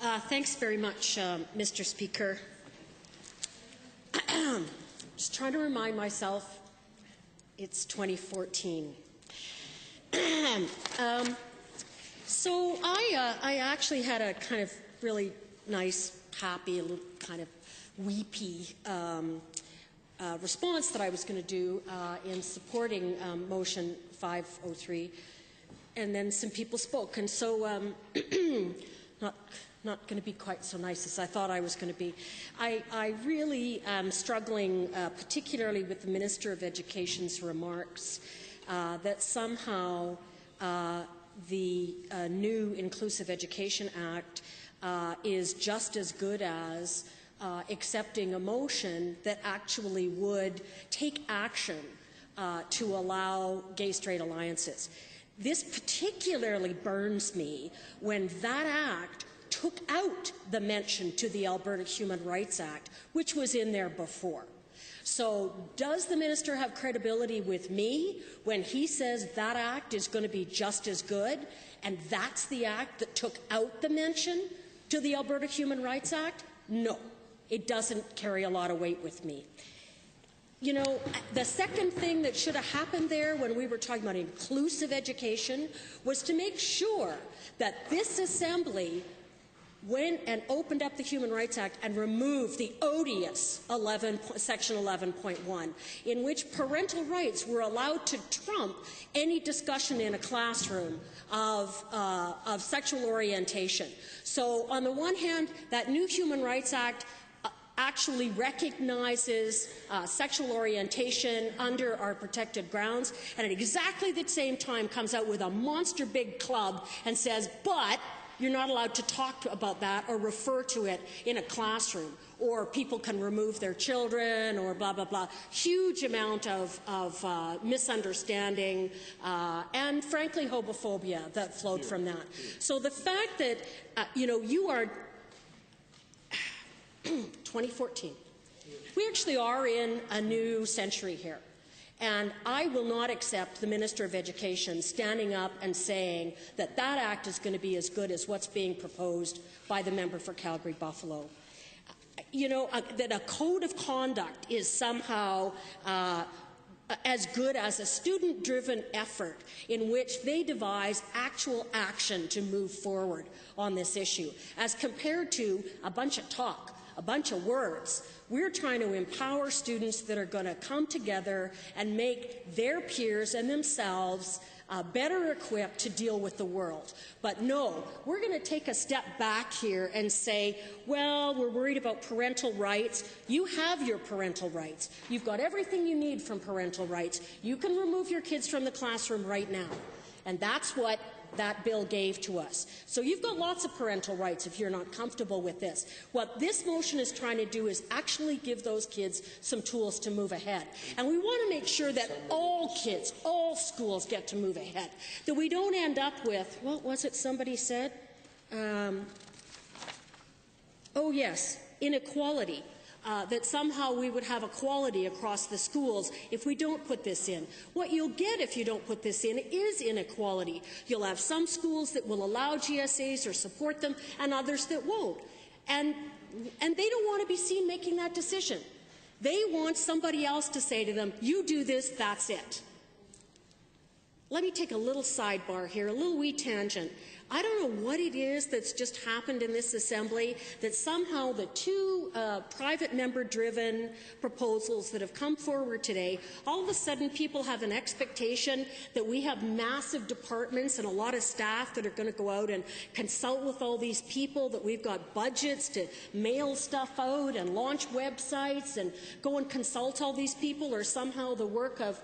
Thanks very much, Mr. Speaker. Just trying to remind myself it's 2014. So I actually had a kind of really nice, happy, a little kind of weepy response that I was going to do in supporting motion 503, and then some people spoke, and so not going to be quite so nice as I thought I was going to be. I really am struggling, particularly with the Minister of Education's remarks, that somehow the new Inclusive Education Act is just as good as accepting a motion that actually would take action to allow gay-straight alliances. This particularly burns me when that act took out the mention to the Alberta Human Rights Act, which was in there before. So does the minister have credibility with me when he says that act is going to be just as good, and that's the act that took out the mention to the Alberta Human Rights Act? No, it doesn't carry a lot of weight with me. You know, the second thing that should have happened there when we were talking about inclusive education was to make sure that this Assembly went and opened up the Human Rights Act and removed the odious Section 11.1, in which parental rights were allowed to trump any discussion in a classroom of sexual orientation. So on the one hand, that new Human Rights Act actually recognizes sexual orientation under our protected grounds, and at exactly the same time comes out with a monster big club and says, but you're not allowed to talk about that or refer to it in a classroom, or people can remove their children, or blah, blah, blah. Huge amount of misunderstanding and, frankly, homophobia that flowed from that. So the fact that, you are 2014. We actually are in a new century here. And I will not accept the Minister of Education standing up and saying that that act is going to be as good as what's being proposed by the member for Calgary-Buffalo. You know, that a code of conduct is somehow as good as a student-driven effort in which they devise actual action to move forward on this issue, as compared to a bunch of talk, a bunch of words. We're trying to empower students that are going to come together and make their peers and themselves better equipped to deal with the world. But no, we're going to take a step back here and say, well, we're worried about parental rights. You have your parental rights. You've got everything you need from parental rights. You can remove your kids from the classroom right now. And that's what that bill gave to us. So you've got lots of parental rights if you're not comfortable with this. What this motion is trying to do is actually give those kids some tools to move ahead. And we want to make sure that all kids, all schools get to move ahead. That we don't end up with, what was it somebody said? Oh yes, inequality. That somehow we would have equality across the schools if we don't put this in. What you'll get if you don't put this in is inequality. You'll have some schools that will allow GSAs or support them, and others that won't. And they don't want to be seen making that decision. They want somebody else to say to them, you do this, that's it. Let me take a little sidebar here, a little wee tangent. I don't know what it is that's just happened in this Assembly, that somehow the two private member-driven proposals that have come forward today, all of a sudden people have an expectation that we have massive departments and a lot of staff that are going to go out and consult with all these people, that we've got budgets to mail stuff out and launch websites and go and consult all these people, or somehow the work of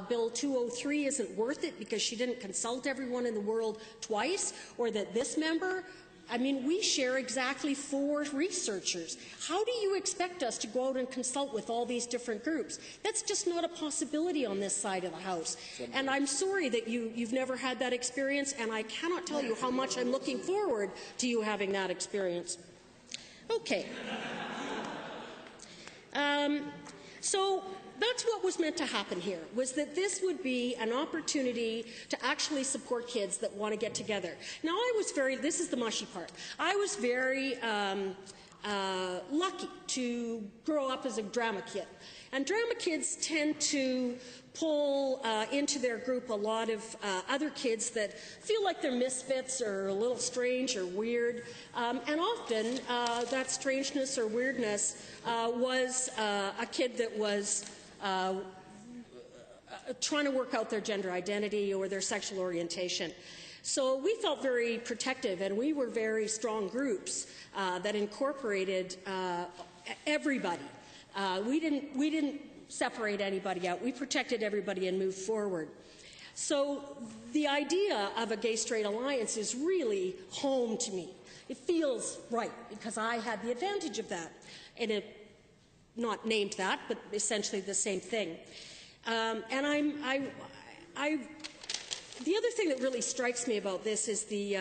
Bill 203 isn't worth it because she didn't consult everyone in the world twice, or that this member, I mean, we share exactly 4 researchers. How do you expect us to go out and consult with all these different groups? That's just not a possibility on this side of the House. And I'm sorry that you've never had that experience, and I cannot tell you how much I'm looking forward to you having that experience. Okay. So that's what was meant to happen here, was that this would be an opportunity to actually support kids that want to get together. Now, this is the mushy part, I was very lucky to grow up as a drama kid. And drama kids tend to pull into their group a lot of other kids that feel like they're misfits or a little strange or weird. And often that strangeness or weirdness was a kid that was trying to work out their gender identity or their sexual orientation. So we felt very protective, and we were very strong groups that incorporated everybody. We didn't separate anybody out. We protected everybody and moved forward. So the idea of a gay-straight alliance is really home to me. It feels right because I had the advantage of that. And it, not named that, but essentially the same thing. And the other thing that really strikes me about this is the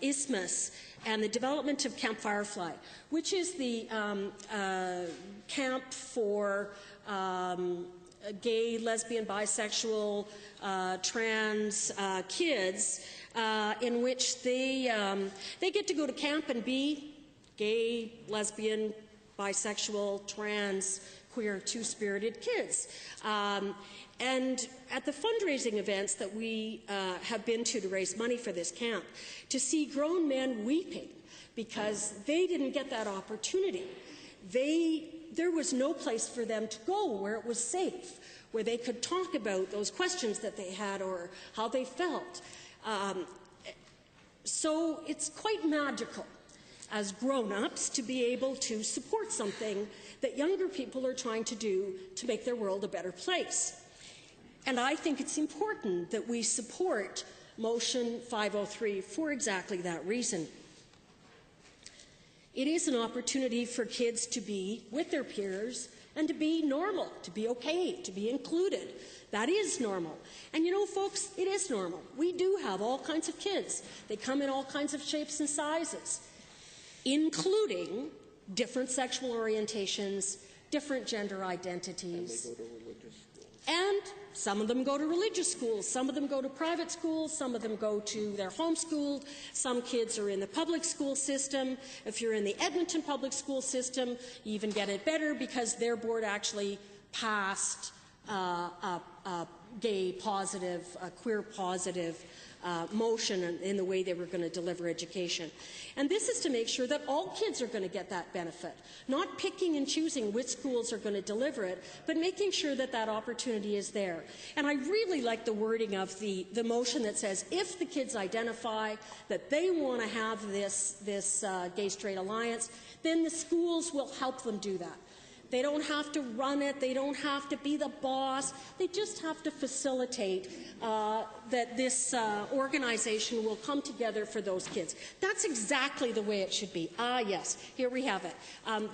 isthmus and the development of Camp Firefly, which is the camp for gay, lesbian, bisexual, trans kids, in which they get to go to camp and be gay, lesbian, bisexual, trans, queer, two-spirited kids. And at the fundraising events that we have been to raise money for this camp, to see grown men weeping because they didn't get that opportunity. There was no place for them to go where it was safe, where they could talk about those questions that they had or how they felt. So it's quite magical as grown-ups to be able to support something that younger people are trying to do to make their world a better place. And I think it's important that we support Motion 503 for exactly that reason. It is an opportunity for kids to be with their peers and to be normal, to be okay, to be included. That is normal. And you know, folks, it is normal. We do have all kinds of kids. They come in all kinds of shapes and sizes, including different sexual orientations, different gender identities. And some of them go to religious schools, some of them go to private schools, some of them go to, they're homeschooled, some kids are in the public school system. If you're in the Edmonton public school system, you even get it better because their board actually passed a gay positive, a queer positive motion in the way they were going to deliver education. And this is to make sure that all kids are going to get that benefit, not picking and choosing which schools are going to deliver it, but making sure that that opportunity is there. And I really like the wording of the motion that says if the kids identify that they want to have this gay-straight alliance, then the schools will help them do that. They don't have to run it. They don't have to be the boss. They just have to facilitate that this organization will come together for those kids. That's exactly the way it should be. Ah, yes, here we have it.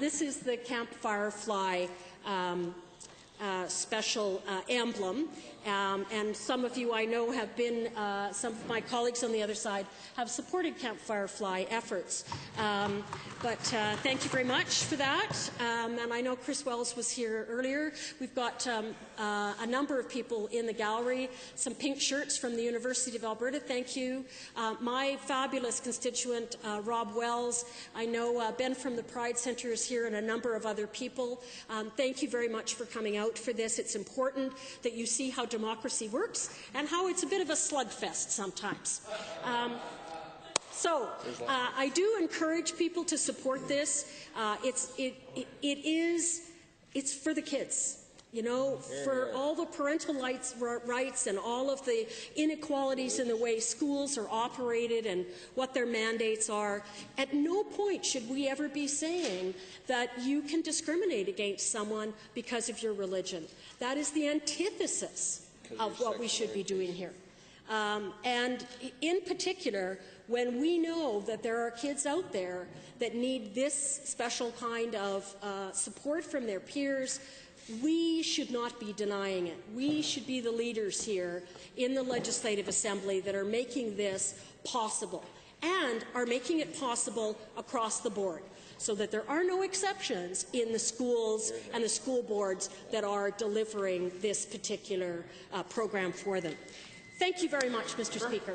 This is the Camp Firefly special emblem. And some of you I know have been, some of my colleagues on the other side have supported Camp Firefly efforts. But thank you very much for that. And I know Chris Wells was here earlier. We've got a number of people in the gallery, some pink shirts from the University of Alberta. Thank you. My fabulous constituent, Rob Wells. I know Ben from the Pride Centre is here and a number of other people. Thank you very much for coming out for this. It's important that you see how democracy works and how it's a bit of a slugfest sometimes. So I do encourage people to support this. It's for the kids. You know, for all the parental rights and all of the inequalities in the way schools are operated and what their mandates are, at no point should we ever be saying that you can discriminate against someone because of your religion. That is the antithesis of what we should be doing here. And in particular, when we know that there are kids out there that need this special kind of support from their peers, we should not be denying it. We should be the leaders here in the Legislative Assembly that are making this possible and are making it possible across the board. so that there are no exceptions in the schools and the school boards that are delivering this particular program for them. Thank you very much, Mr. Speaker.